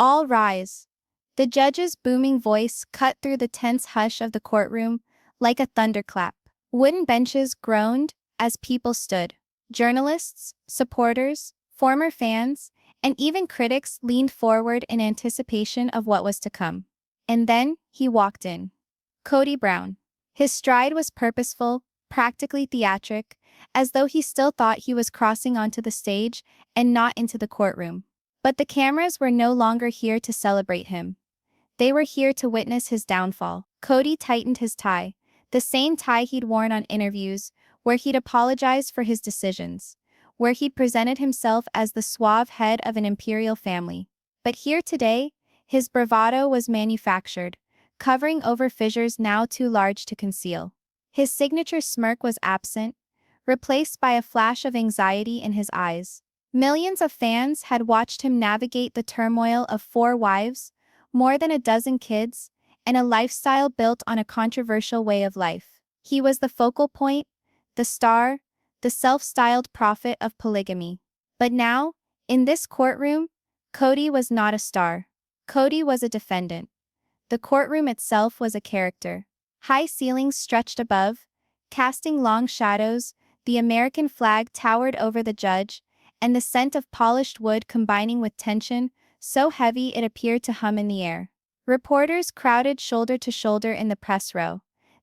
All rise. The judge's booming voice cut through the tense hush of the courtroom like a thunderclap. Wooden benches groaned as people stood. Journalists, supporters, former fans, and even critics leaned forward in anticipation of what was to come. And then he walked in. Kody Brown. His stride was purposeful, practically theatric, as though he still thought he was crossing onto the stage and not into the courtroom. But the cameras were no longer here to celebrate him. They were here to witness his downfall. Kody tightened his tie, the same tie he'd worn on interviews, where he'd apologized for his decisions, where he'd presented himself as the suave head of an imperial family. But here today, his bravado was manufactured, covering over fissures now too large to conceal. His signature smirk was absent, replaced by a flash of anxiety in his eyes. Millions of fans had watched him navigate the turmoil of 4 wives, more than a dozen kids, and a lifestyle built on a controversial way of life. He was the focal point, the star, the self-styled prophet of polygamy. But now, in this courtroom, Kody was not a star. Kody was a defendant. The courtroom itself was a character. High ceilings stretched above, casting long shadows, the American flag towered over the judge, and the scent of polished wood combining with tension, so heavy it appeared to hum in the air. Reporters crowded shoulder to shoulder in the press row,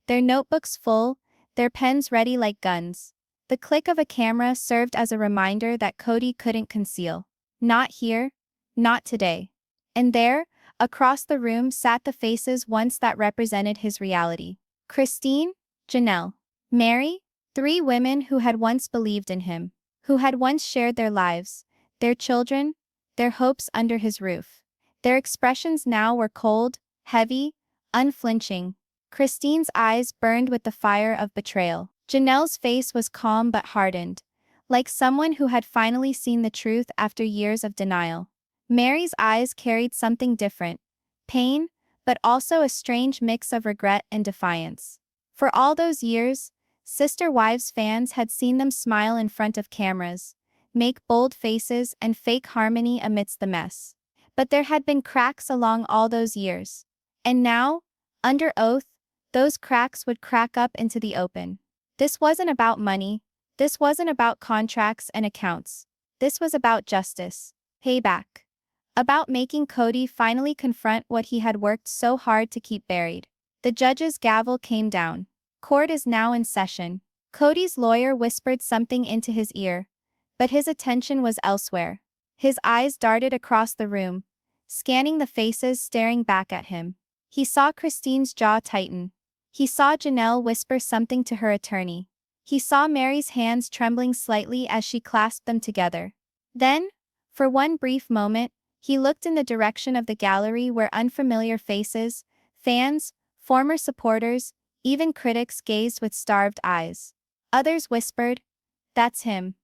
their notebooks full, their pens ready like guns. The click of a camera served as a reminder that Kody couldn't conceal. Not here, not today. And there, across the room sat the faces once that represented his reality. Christine, Janelle, Meri, 3 women who had once believed in him, who had once shared their lives, their children, their hopes under his roof. Their expressions now were cold, heavy, unflinching. Christine's eyes burned with the fire of betrayal. Janelle's face was calm but hardened, like someone who had finally seen the truth after years of denial. Meri's eyes carried something different, pain, but also a strange mix of regret and defiance. For all those years, Sister Wives fans had seen them smile in front of cameras, make bold faces and fake harmony amidst the mess. But there had been cracks along all those years. And now, under oath, those cracks would crack up into the open. This wasn't about money. This wasn't about contracts and accounts. This was about justice, payback. About making Kody finally confront what he had worked so hard to keep buried. The judge's gavel came down. Court is now in session. Kody's lawyer whispered something into his ear, but his attention was elsewhere. His eyes darted across the room, scanning the faces staring back at him. He saw Christine's jaw tighten. He saw Janelle whisper something to her attorney. He saw Meri's hands trembling slightly as she clasped them together. Then, for one brief moment, he looked in the direction of the gallery where unfamiliar faces, fans, former supporters, even critics gazed with starved eyes. Others whispered, "That's him."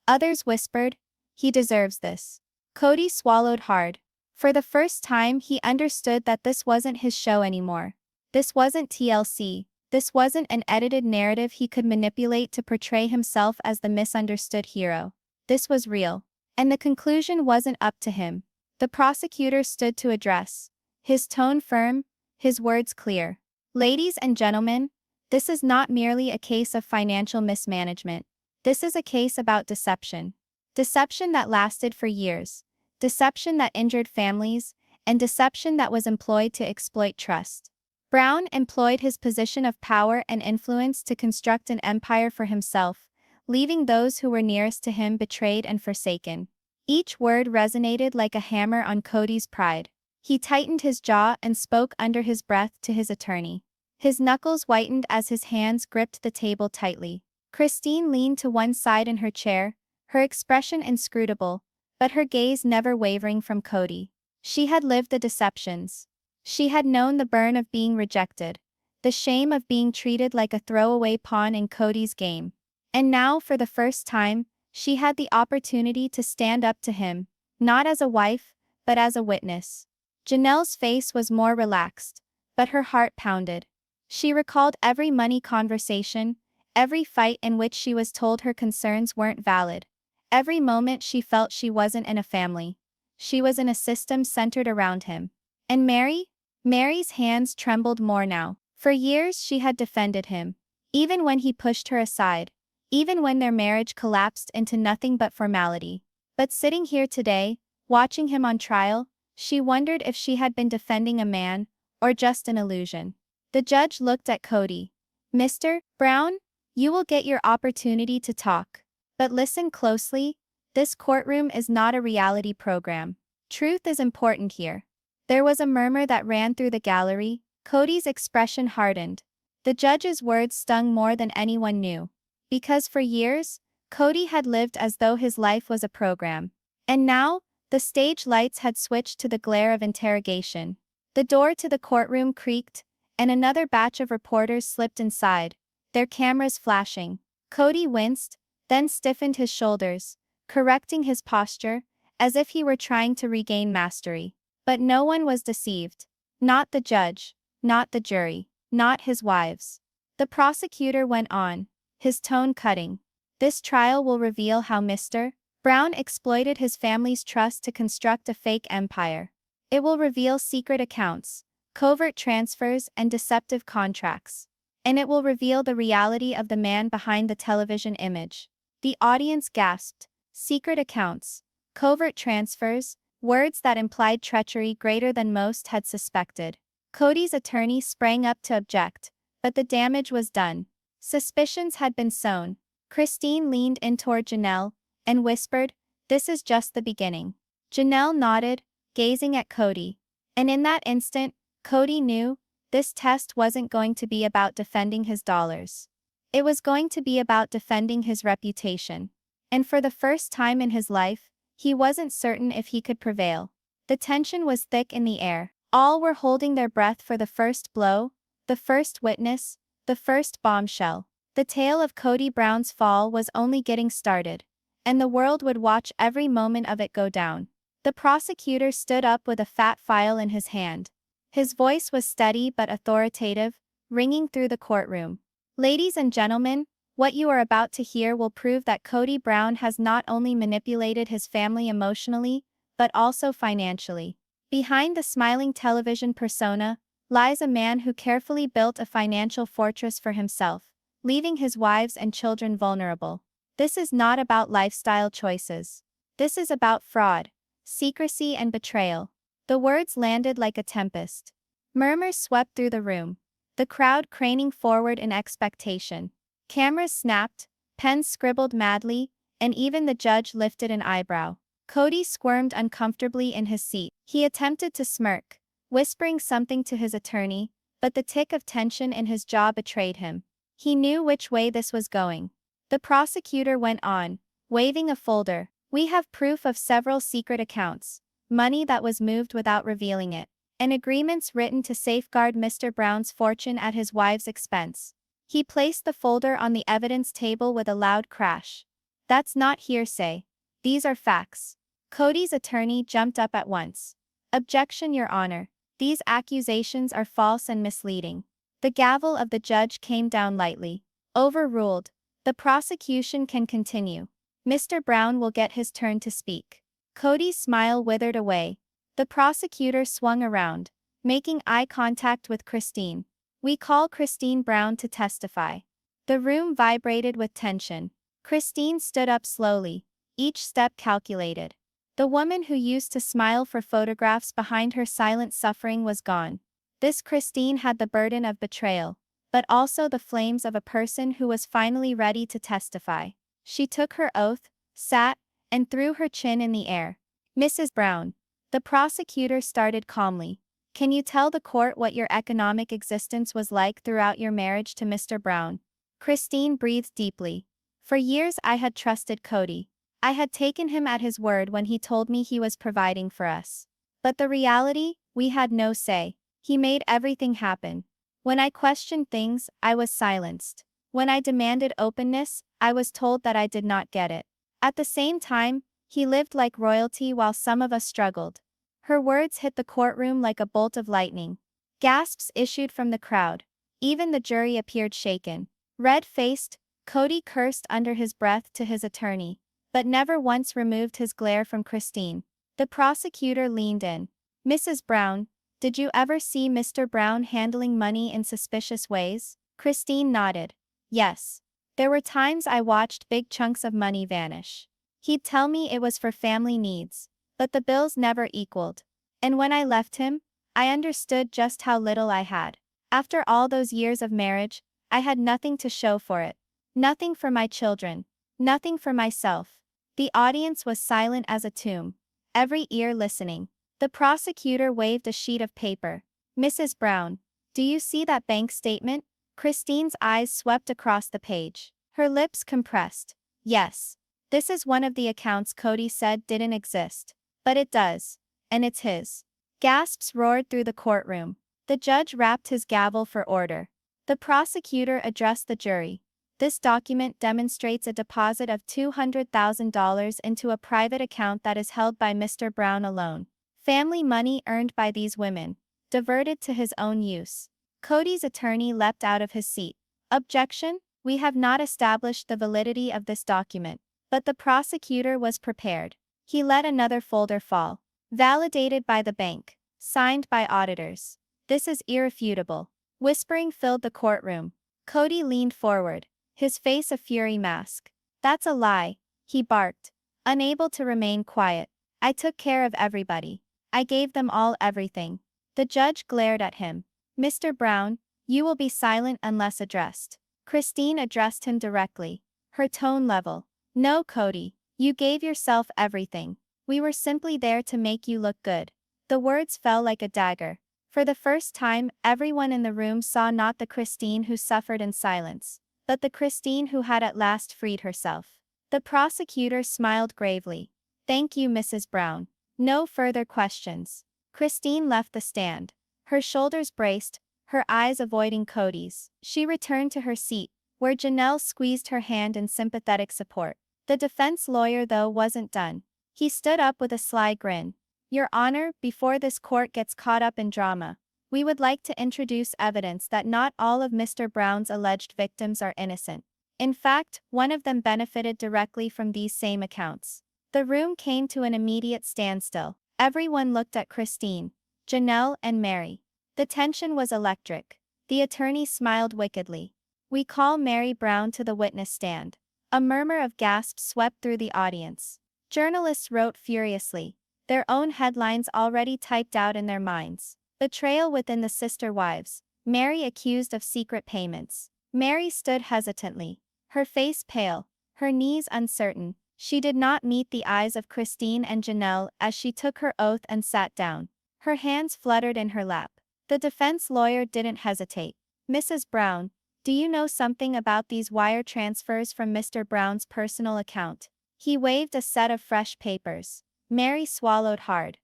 Others whispered, "He deserves this." Kody swallowed hard. For the first time he understood that this wasn't his show anymore. This wasn't TLC. This wasn't an edited narrative he could manipulate to portray himself as the misunderstood hero. This was real. And the conclusion wasn't up to him. The prosecutor stood to address, his tone firm, his words clear. "Ladies and gentlemen, this is not merely a case of financial mismanagement. This is a case about deception. Deception that lasted for years. Deception that injured families, and deception that was employed to exploit trust. Brown employed his position of power and influence to construct an empire for himself, leaving those who were nearest to him betrayed and forsaken." Each word resonated like a hammer on Kody's pride. He tightened his jaw and spoke under his breath to his attorney. His knuckles whitened as his hands gripped the table tightly. Christine leaned to one side in her chair, her expression inscrutable, but her gaze never wavering from Kody. She had lived the deceptions. She had known the burn of being rejected, the shame of being treated like a throwaway pawn in Kody's game. And now, for the first time, she had the opportunity to stand up to him, not as a wife, but as a witness. Janelle's face was more relaxed, but her heart pounded. She recalled every money conversation, every fight in which she was told her concerns weren't valid, every moment she felt she wasn't in a family. she was in a system centered around him. And Meri? Meri's hands trembled more now. For years she had defended him. Even when he pushed her aside. Even when their marriage collapsed into nothing but formality. But sitting here today, watching him on trial, she wondered if she had been defending a man, or just an illusion. The judge looked at Kody. Mr. Brown, you will get your opportunity to talk. But listen closely, this courtroom is not a reality program. Truth is important here. There was a murmur that ran through the gallery. Kody's expression hardened. The judge's words stung more than anyone knew. Because for years, Kody had lived as though his life was a program. And now, the stage lights had switched to the glare of interrogation. The door to the courtroom creaked, and another batch of reporters slipped inside, their cameras flashing. Kody winced, then stiffened his shoulders, correcting his posture, as if he were trying to regain mastery. But no one was deceived. Not the judge, not the jury, not his wives. The prosecutor went on, his tone cutting. This trial will reveal how Mr. Brown exploited his family's trust to construct a fake empire. It will reveal secret accounts, covert transfers, and deceptive contracts. And it will reveal the reality of the man behind the television image. The audience gasped. Secret accounts, covert transfers, words that implied treachery greater than most had suspected. Kody's attorney sprang up to object, but the damage was done. Suspicions had been sown. Christine leaned in toward Janelle and whispered, "This is just the beginning." Janelle nodded, gazing at Kody. And in that instant, Kody knew this test wasn't going to be about defending his dollars. It was going to be about defending his reputation. And for the first time in his life, he wasn't certain if he could prevail. The tension was thick in the air. All were holding their breath for the first blow, the first witness, the first bombshell. The tale of Kody Brown's fall was only getting started, and the world would watch every moment of it go down. The prosecutor stood up with a fat file in his hand. His voice was steady but authoritative, ringing through the courtroom. Ladies and gentlemen, what you are about to hear will prove that Kody Brown has not only manipulated his family emotionally, but also financially. Behind the smiling television persona lies a man who carefully built a financial fortress for himself, leaving his wives and children vulnerable. This is not about lifestyle choices. This is about fraud, secrecy, and betrayal. The words landed like a tempest. Murmurs swept through the room, the crowd craning forward in expectation. Cameras snapped, pens scribbled madly, and even the judge lifted an eyebrow. Kody squirmed uncomfortably in his seat. He attempted to smirk, whispering something to his attorney, but the tick of tension in his jaw betrayed him. He knew which way this was going. The prosecutor went on, waving a folder. "We have proof of several secret accounts, money that was moved without revealing it, and agreements written to safeguard Mr. Brown's fortune at his wife's expense." He placed the folder on the evidence table with a loud crash. "That's not hearsay. These are facts." Kody's attorney jumped up at once. "Objection, Your Honor. These accusations are false and misleading." The gavel of the judge came down lightly. "Overruled. The prosecution can continue. Mr. Brown will get his turn to speak." Kody's smile withered away. The prosecutor swung around, making eye contact with Christine. "We call Christine Brown to testify." The room vibrated with tension. Christine stood up slowly, each step calculated. The woman who used to smile for photographs behind her silent suffering was gone. This Christine had the burden of betrayal, but also the flames of a person who was finally ready to testify. She took her oath, sat, and threw her chin in the air. "Mrs. Brown." The prosecutor started calmly. "Can you tell the court what your economic existence was like throughout your marriage to Mr. Brown?" Christine breathed deeply. "For years I had trusted Kody. I had taken him at his word when he told me he was providing for us. But the reality, we had no say. He made everything happen. When I questioned things, I was silenced. When I demanded openness, I was told that I did not get it. At the same time, he lived like royalty while some of us struggled." Her words hit the courtroom like a bolt of lightning. Gasps issued from the crowd. Even the jury appeared shaken. Red-faced, Kody cursed under his breath to his attorney, but never once removed his glare from Christine. The prosecutor leaned in. Mrs. Brown, did you ever see Mr. Brown handling money in suspicious ways? Christine nodded. Yes. There were times I watched big chunks of money vanish. He'd tell me it was for family needs, but the bills never equaled. And when I left him, I understood just how little I had. After all those years of marriage, I had nothing to show for it. Nothing for my children. Nothing for myself. The audience was silent as a tomb, every ear listening. The prosecutor waved a sheet of paper. Mrs. Brown, do you see that bank statement? Christine's eyes swept across the page. Her lips compressed. Yes. This is one of the accounts Kody said didn't exist. But it does. And it's his. Gasps roared through the courtroom. The judge rapped his gavel for order. The prosecutor addressed the jury. This document demonstrates a deposit of $200,000 into a private account that is held by Mr. Brown alone. Family money earned by these women, diverted to his own use. Kody's attorney leapt out of his seat. Objection, we have not established the validity of this document. But the prosecutor was prepared. He let another folder fall. Validated by the bank. Signed by auditors. This is irrefutable. Whispering filled the courtroom. Kody leaned forward, his face a fury mask. That's a lie, he barked, unable to remain quiet. I took care of everybody. I gave them all everything. The judge glared at him. Mr. Brown, you will be silent unless addressed. Christine addressed him directly, her tone level. No, Kody, you gave yourself everything. We were simply there to make you look good. The words fell like a dagger. For the first time, everyone in the room saw not the Christine who suffered in silence, but the Christine who had at last freed herself. The prosecutor smiled gravely. Thank you, Mrs. Brown. No further questions. Christine left the stand. Her shoulders braced, her eyes avoiding Kody's. She returned to her seat, where Janelle squeezed her hand in sympathetic support. The defense lawyer, though, wasn't done. He stood up with a sly grin. Your Honor, before this court gets caught up in drama, we would like to introduce evidence that not all of Mr. Brown's alleged victims are innocent. In fact, one of them benefited directly from these same accounts. The room came to an immediate standstill. Everyone looked at Christine, Janelle, and Meri. The tension was electric. The attorney smiled wickedly. We call Meri Brown to the witness stand. A murmur of gasps swept through the audience. Journalists wrote furiously, their own headlines already typed out in their minds. Betrayal within the sister wives. Meri accused of secret payments. Meri stood hesitantly, her face pale, her knees uncertain. She did not meet the eyes of Christine and Janelle as she took her oath and sat down. Her hands fluttered in her lap. The defense lawyer didn't hesitate. Mrs. Brown, do you know something about these wire transfers from Mr. Brown's personal account? He waved a set of fresh papers. Meri swallowed hard.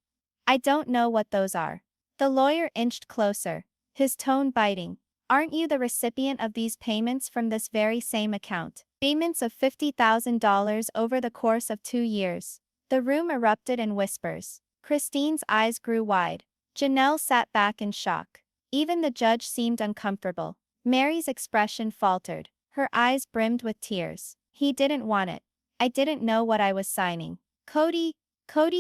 I don't know what those are. The lawyer inched closer, his tone biting. Aren't you the recipient of these payments from this very same account? Payments of $50,000 over the course of 2 years. The room erupted in whispers. Christine's eyes grew wide. Janelle sat back in shock. Even the judge seemed uncomfortable. Meri's expression faltered. Her eyes brimmed with tears. He didn't want it. I didn't know what I was signing. Kody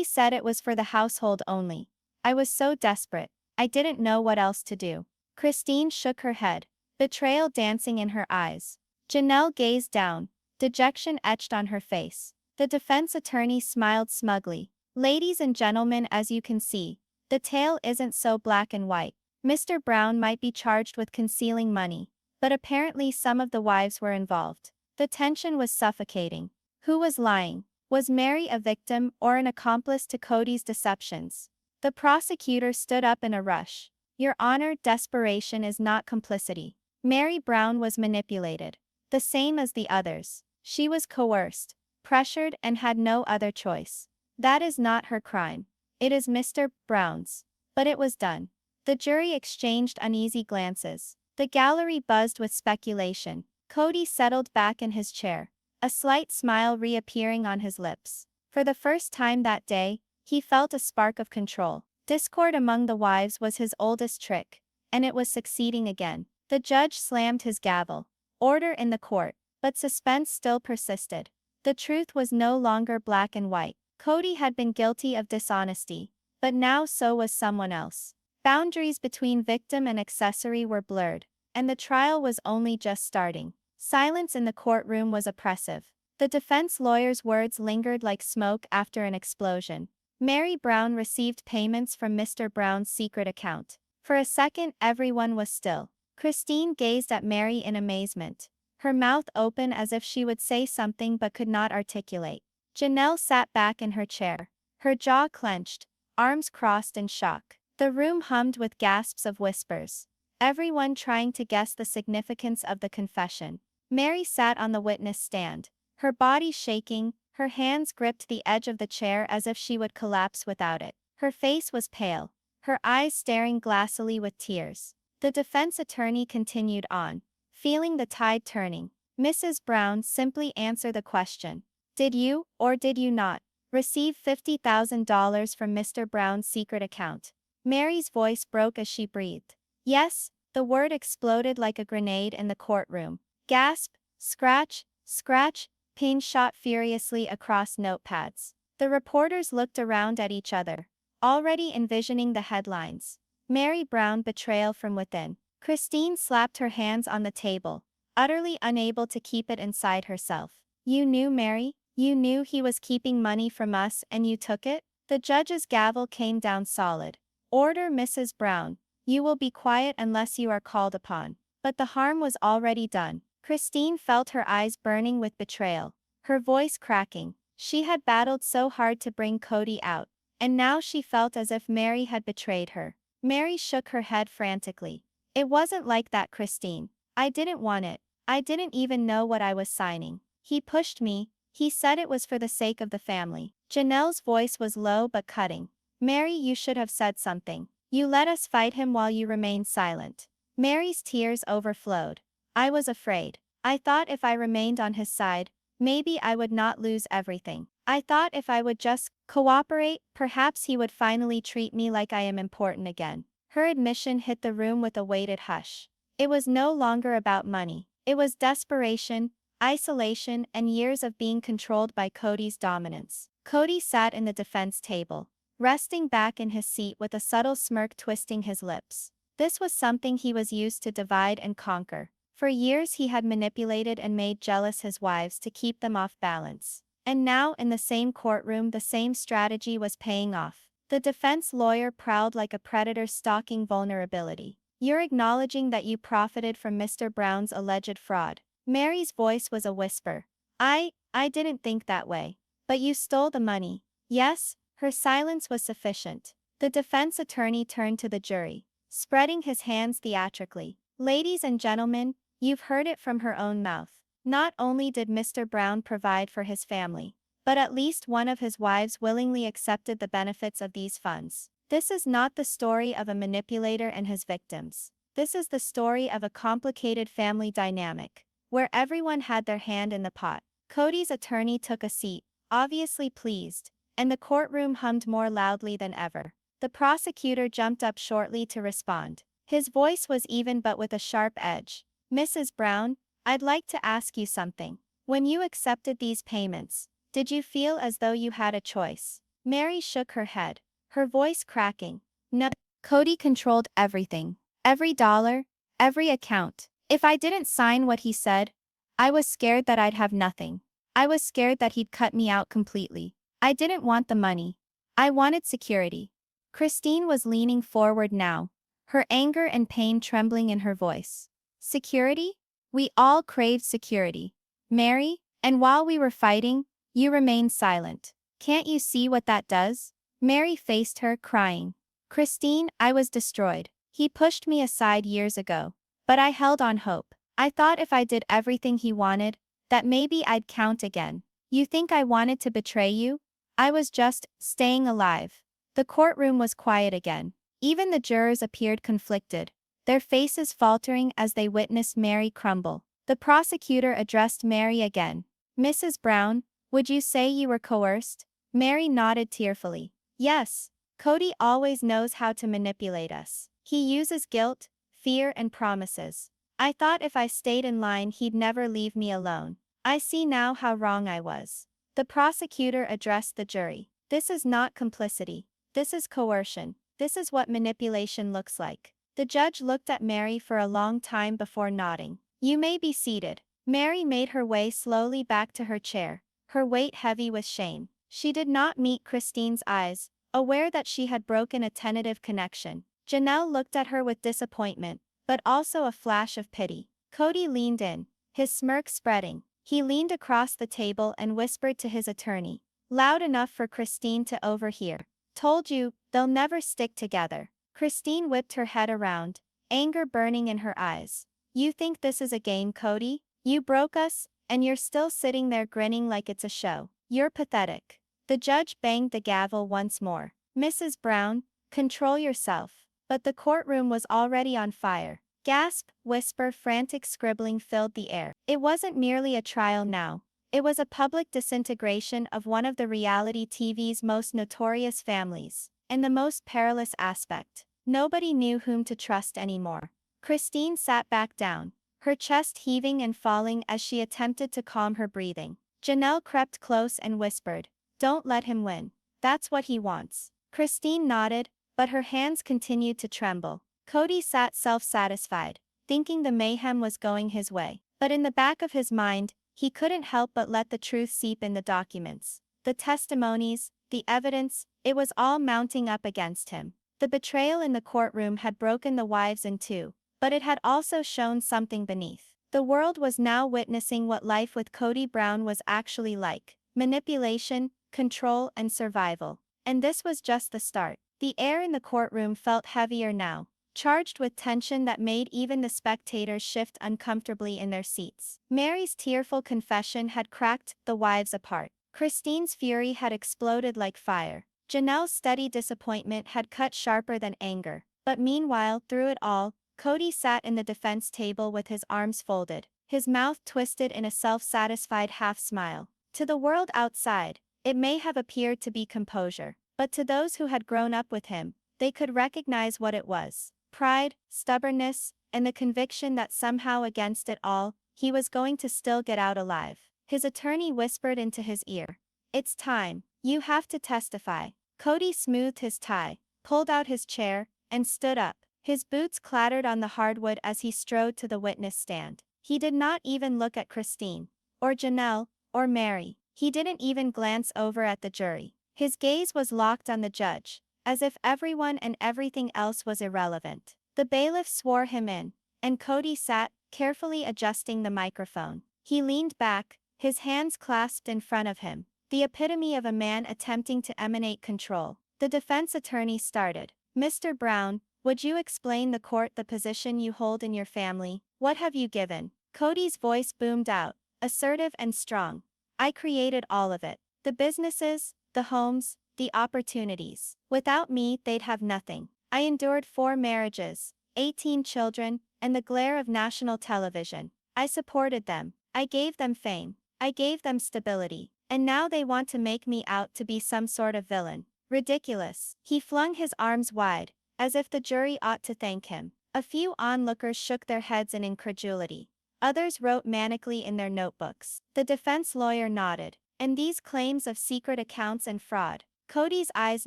said it was for the household only. I was so desperate. I didn't know what else to do. Christine shook her head, betrayal dancing in her eyes. Janelle gazed down, dejection etched on her face. The defense attorney smiled smugly. Ladies and gentlemen, as you can see, the tale isn't so black and white. Mr. Brown might be charged with concealing money, but apparently some of the wives were involved. The tension was suffocating. Who was lying? Was Meri a victim or an accomplice to Kody's deceptions? The prosecutor stood up in a rush. Your Honor, desperation is not complicity. Meri Brown was manipulated. The same as the others. She was coerced, pressured, and had no other choice. That is not her crime. It is Mr. Brown's. But it was done. The jury exchanged uneasy glances. The gallery buzzed with speculation. Kody settled back in his chair, a slight smile reappearing on his lips. For the first time that day, he felt a spark of control. Discord among the wives was his oldest trick, and it was succeeding again. The judge slammed his gavel. Order in the court, but suspense still persisted. The truth was no longer black and white. Kody had been guilty of dishonesty, but now so was someone else. Boundaries between victim and accessory were blurred, and the trial was only just starting. Silence in the courtroom was oppressive. The defense lawyer's words lingered like smoke after an explosion. Meri Brown received payments from Mr. Brown's secret account. For a second, everyone was still. Christine gazed at Meri in amazement, her mouth open as if she would say something but could not articulate. Janelle sat back in her chair, her jaw clenched, arms crossed in shock. The room hummed with gasps of whispers, everyone trying to guess the significance of the confession. Meri sat on the witness stand, her body shaking, her hands gripped the edge of the chair as if she would collapse without it. Her face was pale, her eyes staring glassily with tears. The defense attorney continued on, feeling the tide turning. Mrs. Brown, simply answer the question. Did you, or did you not, receive $50,000 from Mr. Brown's secret account? Meri's voice broke as she breathed. Yes, the word exploded like a grenade in the courtroom. Gasp, scratch, scratch, pin shot furiously across notepads. The reporters looked around at each other, already envisioning the headlines. Meri Brown betrayal from within. Christine slapped her hands on the table, utterly unable to keep it inside herself. You knew, Meri? You knew he was keeping money from us and you took it? The judge's gavel came down solid. Order, Mrs. Brown. You will be quiet unless you are called upon. But the harm was already done. Christine felt her eyes burning with betrayal, her voice cracking. She had battled so hard to bring Kody out, and now she felt as if Meri had betrayed her. Meri shook her head frantically. It wasn't like that, Christine. I didn't want it. I didn't even know what I was signing. He pushed me. He said it was for the sake of the family. Janelle's voice was low but cutting. Meri, you should have said something. You let us fight him while you remained silent. Meri's tears overflowed. I was afraid. I thought if I remained on his side, maybe I would not lose everything. I thought if I would just cooperate, perhaps he would finally treat me like I am important again. Her admission hit the room with a weighted hush. It was no longer about money. It was desperation, isolation, and years of being controlled by Kody's dominance. Kody sat in the defense table, resting back in his seat with a subtle smirk twisting his lips. This was something he was used to divide and conquer. For years he had manipulated and made jealous his wives to keep them off balance. And now, in the same courtroom, the same strategy was paying off. The defense lawyer prowled like a predator stalking vulnerability. You're acknowledging that you profited from Mr. Brown's alleged fraud. Meri's voice was a whisper. I didn't think that way. But you stole the money. Yes? Her silence was sufficient. The defense attorney turned to the jury, spreading his hands theatrically. Ladies and gentlemen, you've heard it from her own mouth. Not only did Mr. Brown provide for his family, but at least one of his wives willingly accepted the benefits of these funds. This is not the story of a manipulator and his victims. This is the story of a complicated family dynamic, where everyone had their hand in the pot. Kody's attorney took a seat, obviously pleased, and the courtroom hummed more loudly than ever. The prosecutor jumped up shortly to respond. His voice was even but with a sharp edge. Mrs. Brown, I'd like to ask you something. When you accepted these payments, did you feel as though you had a choice? Meri shook her head, her voice cracking. No. Kody controlled everything. Every dollar, every account. If I didn't sign what he said, I was scared that I'd have nothing. I was scared that he'd cut me out completely. I didn't want the money. I wanted security. Christine was leaning forward now, her anger and pain trembling in her voice. Security? We all craved security. Meri, and while we were fighting, you remained silent. Can't you see what that does? Meri faced her, crying. Christine, I was destroyed. He pushed me aside years ago. But I held on hope. I thought if I did everything he wanted, that maybe I'd count again. You think I wanted to betray you? I was just staying alive. The courtroom was quiet again. Even the jurors appeared conflicted, their faces faltering as they witnessed Meri crumble. The prosecutor addressed Meri again. Mrs. Brown, would you say you were coerced? Meri nodded tearfully. Yes. Kody always knows how to manipulate us. He uses guilt, fear, and promises. I thought if I stayed in line he'd never leave me alone. I see now how wrong I was. The prosecutor addressed the jury. This is not complicity. This is coercion. This is what manipulation looks like. The judge looked at Meri for a long time before nodding. You may be seated. Meri made her way slowly back to her chair, her weight heavy with shame. She did not meet Christine's eyes, aware that she had broken a tentative connection. Janelle looked at her with disappointment, but also a flash of pity. Kody leaned in, his smirk spreading. He leaned across the table and whispered to his attorney, loud enough for Christine to overhear. Told you, they'll never stick together. Christine whipped her head around, anger burning in her eyes. You think this is a game, Kody? You broke us, and you're still sitting there grinning like it's a show. You're pathetic. The judge banged the gavel once more. Mrs. Brown, control yourself. But the courtroom was already on fire. Gasp, whisper, frantic scribbling filled the air. It wasn't merely a trial now. It was a public disintegration of one of the reality TV's most notorious families. And the most perilous aspect. Nobody knew whom to trust anymore. Christine sat back down, her chest heaving and falling as she attempted to calm her breathing. Janelle crept close and whispered, "Don't let him win. That's what he wants." Christine nodded, but her hands continued to tremble. Kody sat self-satisfied, thinking the mayhem was going his way. But in the back of his mind, he couldn't help but let the truth seep in the documents. The testimonies, the evidence, it was all mounting up against him. The betrayal in the courtroom had broken the wives in two, but it had also shown something beneath. The world was now witnessing what life with Kody Brown was actually like: manipulation, control, and survival. And this was just the start. The air in the courtroom felt heavier now, charged with tension that made even the spectators shift uncomfortably in their seats. Meri's tearful confession had cracked the wives apart. Christine's fury had exploded like fire. Janelle's steady disappointment had cut sharper than anger. But meanwhile, through it all, Kody sat in the defense table with his arms folded, his mouth twisted in a self-satisfied half-smile. To the world outside, it may have appeared to be composure, but to those who had grown up with him, they could recognize what it was: pride, stubbornness, and the conviction that somehow against it all, he was going to still get out alive. His attorney whispered into his ear, "It's time. You have to testify." Kody smoothed his tie, pulled out his chair, and stood up. His boots clattered on the hardwood as he strode to the witness stand. He did not even look at Christine, or Janelle, or Meri. He didn't even glance over at the jury. His gaze was locked on the judge, as if everyone and everything else was irrelevant. The bailiff swore him in, and Kody sat, carefully adjusting the microphone. He leaned back, his hands clasped in front of him, the epitome of a man attempting to emanate control. The defense attorney started. "Mr. Brown, would you explain the court the position you hold in your family? What have you given?" Kody's voice boomed out, assertive and strong. "I created all of it. The businesses, the homes, the opportunities. Without me, they'd have nothing. I endured 4 marriages, 18 children, and the glare of national television. I supported them. I gave them fame. I gave them stability. And now they want to make me out to be some sort of villain. Ridiculous." He flung his arms wide, as if the jury ought to thank him. A few onlookers shook their heads in incredulity. Others wrote manically in their notebooks. The defense lawyer nodded. "And these claims of secret accounts and fraud?" Kody's eyes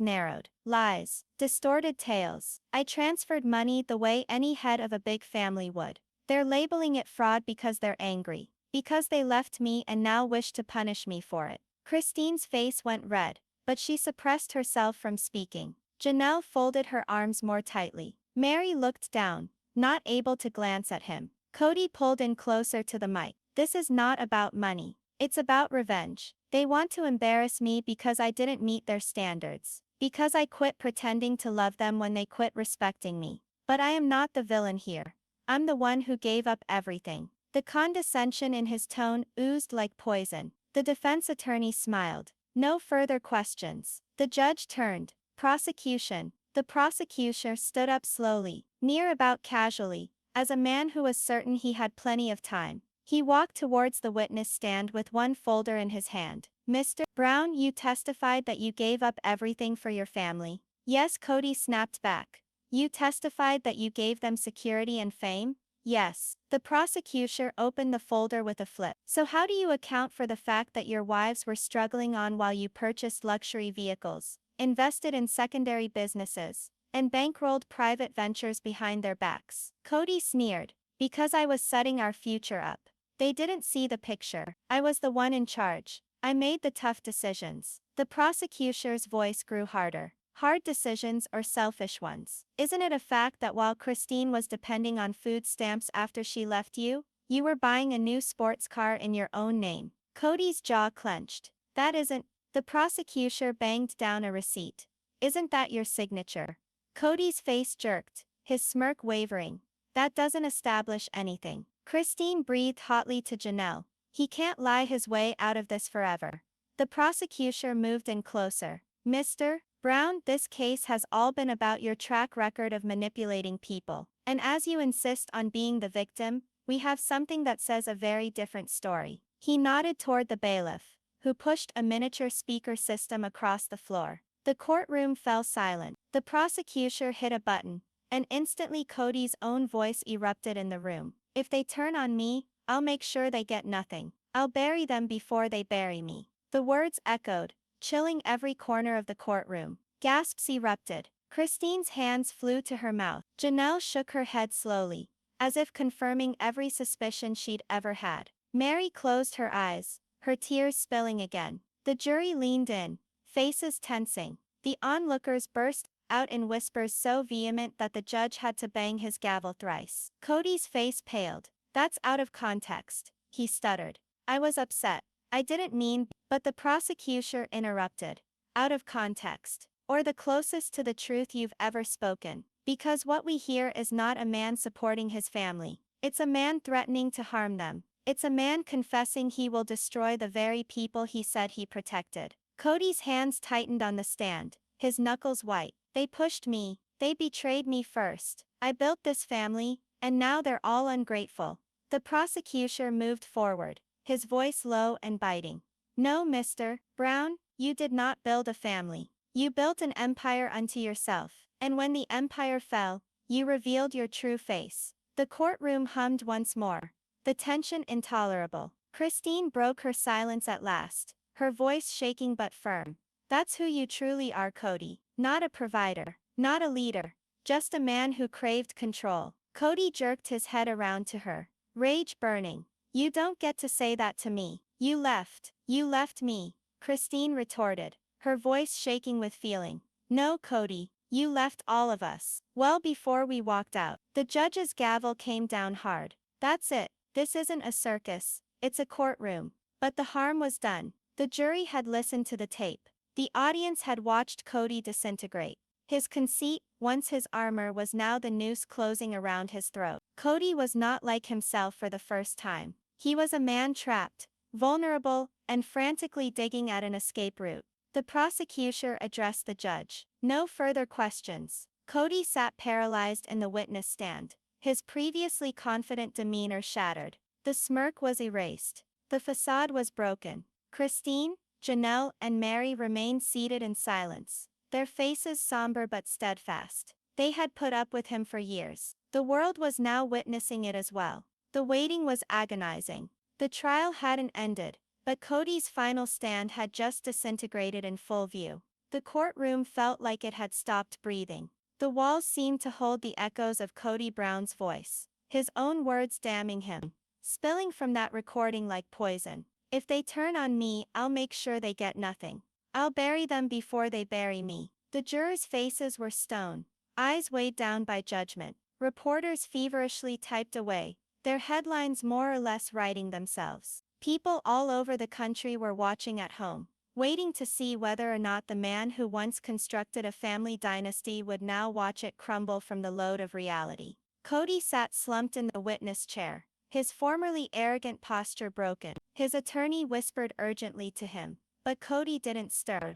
narrowed. "Lies. Distorted tales. I transferred money the way any head of a big family would. They're labeling it fraud because they're angry. Because they left me and now wish to punish me for it." Christine's face went red, but she suppressed herself from speaking. Janelle folded her arms more tightly. Meri looked down, not able to glance at him. Kody pulled in closer to the mic. "This is not about money. It's about revenge. They want to embarrass me because I didn't meet their standards. Because I quit pretending to love them when they quit respecting me. But I am not the villain here. I'm the one who gave up everything." The condescension in his tone oozed like poison. The defense attorney smiled. "No further questions." The judge turned. "Prosecution." The prosecutor stood up slowly, near about casually, as a man who was certain he had plenty of time. He walked towards the witness stand with one folder in his hand. "Mr. Brown, you testified that you gave up everything for your family." "Yes," Kody snapped back. "You testified that you gave them security and fame?" Yes. The prosecutor opened the folder with a flip. So how do you account for the fact that your wives were struggling on while you purchased luxury vehicles, invested in secondary businesses, and bankrolled private ventures behind their backs? Kody sneered. Because I was setting our future up. They didn't see the picture. I was the one in charge. I made the tough decisions. The prosecutor's voice grew harder. Hard decisions or selfish ones. Isn't it a fact that while Christine was depending on food stamps after she left you, you were buying a new sports car in your own name? Kody's jaw clenched. That isn't. The prosecutor banged down a receipt. Isn't that your signature? Kody's face jerked, his smirk wavering. That doesn't establish anything. Christine breathed hotly to Janelle. He can't lie his way out of this forever. The prosecutor moved in closer. Mr. Brown, this case has all been about your track record of manipulating people. And as you insist on being the victim, we have something that says a very different story. He nodded toward the bailiff, who pushed a miniature speaker system across the floor. The courtroom fell silent. The prosecutor hit a button, and instantly Kody's own voice erupted in the room. If they turn on me, I'll make sure they get nothing. I'll bury them before they bury me. The words echoed, chilling every corner of the courtroom. Gasps erupted. Christine's hands flew to her mouth. Janelle shook her head slowly, as if confirming every suspicion she'd ever had. Meri closed her eyes, her tears spilling again. The jury leaned in, faces tensing. The onlookers burst out in whispers so vehement that the judge had to bang his gavel thrice. Kody's face paled. That's out of context, he stuttered. I was upset. I didn't mean, but the prosecutor interrupted. Out of context, or the closest to the truth you've ever spoken. Because what we hear is not a man supporting his family. It's a man threatening to harm them. It's a man confessing he will destroy the very people he said he protected. Kody's hands tightened on the stand, his knuckles white. They pushed me. They betrayed me first. I built this family, and now they're all ungrateful. The prosecutor moved forward, his voice low and biting. No, Mr. Brown, you did not build a family. You built an empire unto yourself. And when the empire fell, you revealed your true face. The courtroom hummed once more, the tension intolerable. Christine broke her silence at last, her voice shaking but firm. That's who you truly are, Kody. Not a provider, not a leader, just a man who craved control. Kody jerked his head around to her, rage burning. You don't get to say that to me. You left me, Christine retorted, her voice shaking with feeling. No, Kody, you left all of us. Well before we walked out. The judge's gavel came down hard. That's it. This isn't a circus, it's a courtroom. But the harm was done. The jury had listened to the tape. The audience had watched Kody disintegrate. His conceit, once his armor, was now the noose closing around his throat. Kody was not like himself for the first time. He was a man trapped, vulnerable, and frantically digging at an escape route. The prosecutor addressed the judge. No further questions. Kody sat paralyzed in the witness stand, his previously confident demeanor shattered. The smirk was erased. The facade was broken. Christine, Janelle, and Meri remained seated in silence, their faces somber but steadfast. They had put up with him for years. The world was now witnessing it as well. The waiting was agonizing. The trial hadn't ended, but Kody's final stand had just disintegrated in full view. The courtroom felt like it had stopped breathing. The walls seemed to hold the echoes of Kody Brown's voice, his own words damning him, spilling from that recording like poison. If they turn on me, I'll make sure they get nothing. I'll bury them before they bury me. The jurors' faces were stone, eyes weighed down by judgment. Reporters feverishly typed away, their headlines more or less writing themselves. People all over the country were watching at home, waiting to see whether or not the man who once constructed a family dynasty would now watch it crumble from the load of reality. Kody sat slumped in the witness chair, his formerly arrogant posture broken. His attorney whispered urgently to him, but Kody didn't stir.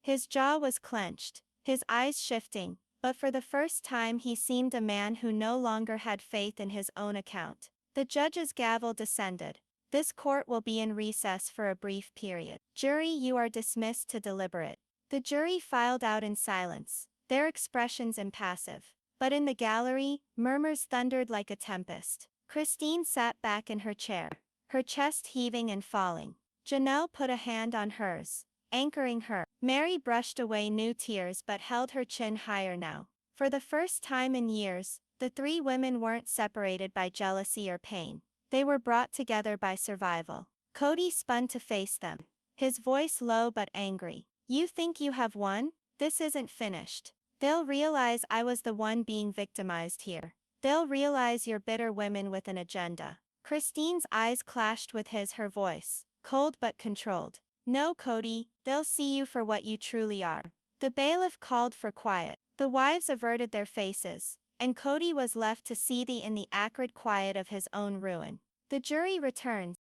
His jaw was clenched, his eyes shifting, but for the first time he seemed a man who no longer had faith in his own account. The judge's gavel descended. This court will be in recess for a brief period. Jury, you are dismissed to deliberate. The jury filed out in silence, their expressions impassive. But in the gallery, murmurs thundered like a tempest. Christine sat back in her chair, her chest heaving and falling. Janelle put a hand on hers, anchoring her. Meri brushed away new tears but held her chin higher now. For the first time in years, the three women weren't separated by jealousy or pain. They were brought together by survival. Kody spun to face them, his voice low but angry. You think you have won? This isn't finished. They'll realize I was the one being victimized here. They'll realize you're bitter women with an agenda. Christine's eyes clashed with his, her voice, cold but controlled. No, Kody, they'll see you for what you truly are. The bailiff called for quiet. The wives averted their faces, and Kody was left to seethe in the acrid quiet of his own ruin. The jury returned.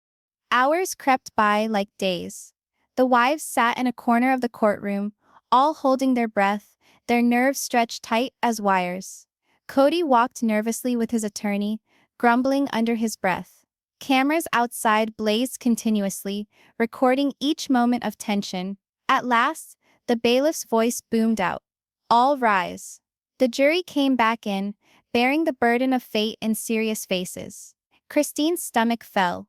Hours crept by like days. The wives sat in a corner of the courtroom, all holding their breath, their nerves stretched tight as wires. Kody walked nervously with his attorney, grumbling under his breath. Cameras outside blazed continuously, recording each moment of tension. At last, the bailiff's voice boomed out. All rise. The jury came back in, bearing the burden of fate in serious faces. Christine's stomach fell.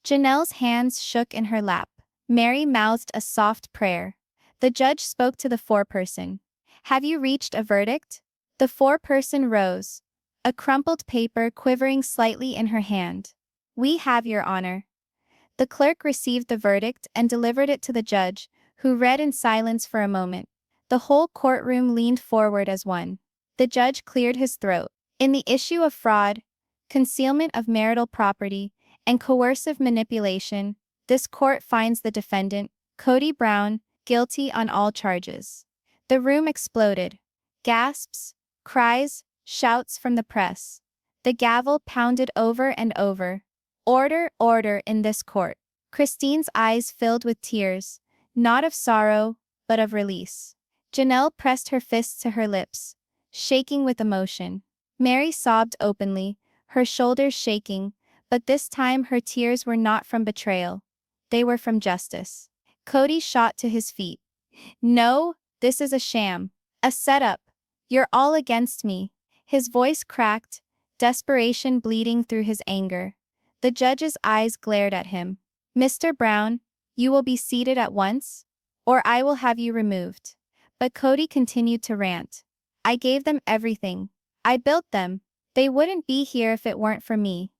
Janelle's hands shook in her lap. Meri mouthed a soft prayer. The judge spoke to the foreperson. Have you reached a verdict? The foreperson rose, a crumpled paper quivering slightly in her hand. We have, Your Honor. The clerk received the verdict and delivered it to the judge, who read in silence for a moment. The whole courtroom leaned forward as one. The judge cleared his throat. In the issue of fraud, concealment of marital property, and coercive manipulation, this court finds the defendant, Kody Brown, guilty on all charges. The room exploded. Gasps, cries, shouts from the press. The gavel pounded over and over. Order, order in this court. Christine's eyes filled with tears, not of sorrow, but of release. Janelle pressed her fists to her lips, shaking with emotion. Meri sobbed openly, her shoulders shaking, but this time her tears were not from betrayal. They were from justice. Kody shot to his feet. No, this is a sham. A setup. You're all against me. His voice cracked, desperation bleeding through his anger. The judge's eyes glared at him. Mr. Brown, you will be seated at once, or I will have you removed. But Kody continued to rant. I gave them everything. I built them. They wouldn't be here if it weren't for me.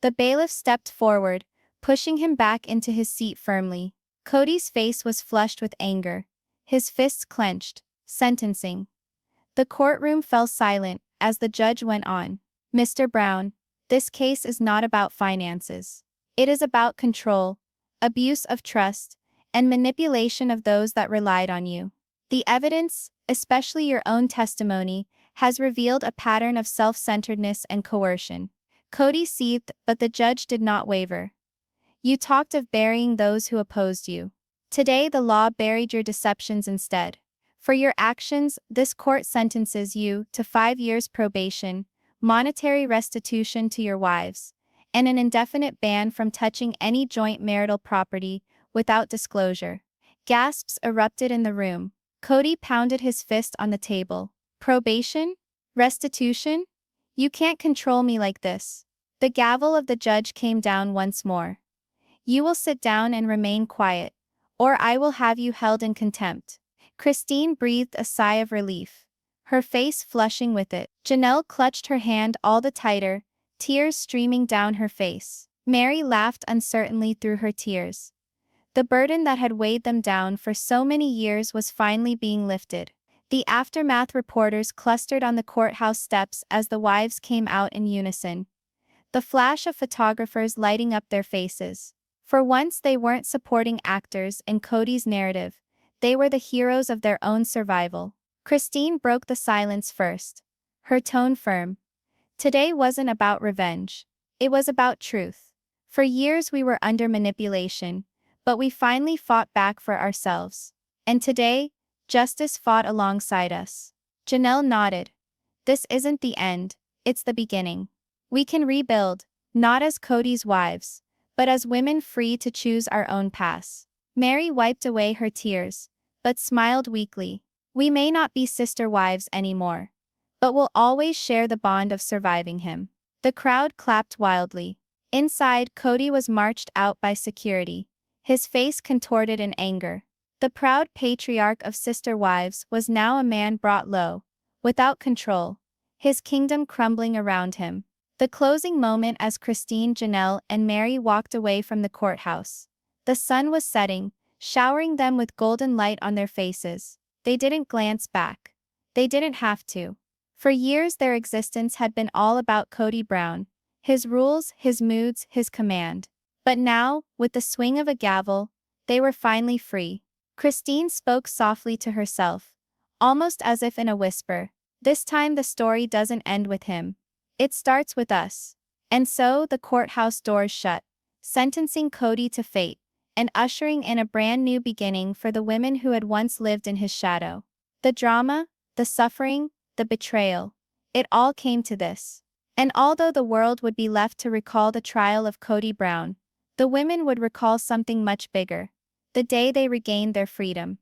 The bailiff stepped forward, pushing him back into his seat firmly. Kody's face was flushed with anger. His fists clenched. Sentencing. The courtroom fell silent as the judge went on. Mr. Brown, this case is not about finances. It is about control, abuse of trust, and manipulation of those that relied on you. The evidence, especially your own testimony, has revealed a pattern of self-centeredness and coercion. Kody seethed, but the judge did not waver. You talked of burying those who opposed you. Today the law buried your deceptions instead. For your actions, this court sentences you to 5 years probation, monetary restitution to your wives, and an indefinite ban from touching any joint marital property without disclosure. Gasps erupted in the room. Kody pounded his fist on the table. Probation? Restitution? You can't control me like this. The gavel of the judge came down once more. You will sit down and remain quiet, or I will have you held in contempt. Christine breathed a sigh of relief, her face flushing with it. Janelle clutched her hand all the tighter, tears streaming down her face. Meri laughed uncertainly through her tears. The burden that had weighed them down for so many years was finally being lifted. The aftermath reporters clustered on the courthouse steps as the wives came out in unison. The flash of photographers lighting up their faces. For once they weren't supporting actors in Kody's narrative. They were the heroes of their own survival. Christine broke the silence first, her tone firm. Today wasn't about revenge. It was about truth. For years we were under manipulation, but we finally fought back for ourselves. And today, justice fought alongside us. Janelle nodded. This isn't the end, it's the beginning. We can rebuild, not as Kody's wives, but as women free to choose our own paths. Meri wiped away her tears, but smiled weakly. We may not be sister wives anymore, but will always share the bond of surviving him. The crowd clapped wildly. Inside, Kody was marched out by security, his face contorted in anger. The proud patriarch of sister wives was now a man brought low, without control, his kingdom crumbling around him. The closing moment as Christine, Janelle, and Meri walked away from the courthouse. The sun was setting, showering them with golden light on their faces. They didn't glance back. They didn't have to. For years their existence had been all about Kody Brown, his rules, his moods, his command. But now, with the swing of a gavel, they were finally free. Christine spoke softly to herself, almost as if in a whisper. This time the story doesn't end with him. It starts with us. And so the courthouse doors shut, sentencing Kody to fate, and ushering in a brand new beginning for the women who had once lived in his shadow. The drama, the suffering, the betrayal. It all came to this. And although the world would be left to recall the trial of Kody Brown, the women would recall something much bigger. The day they regained their freedom.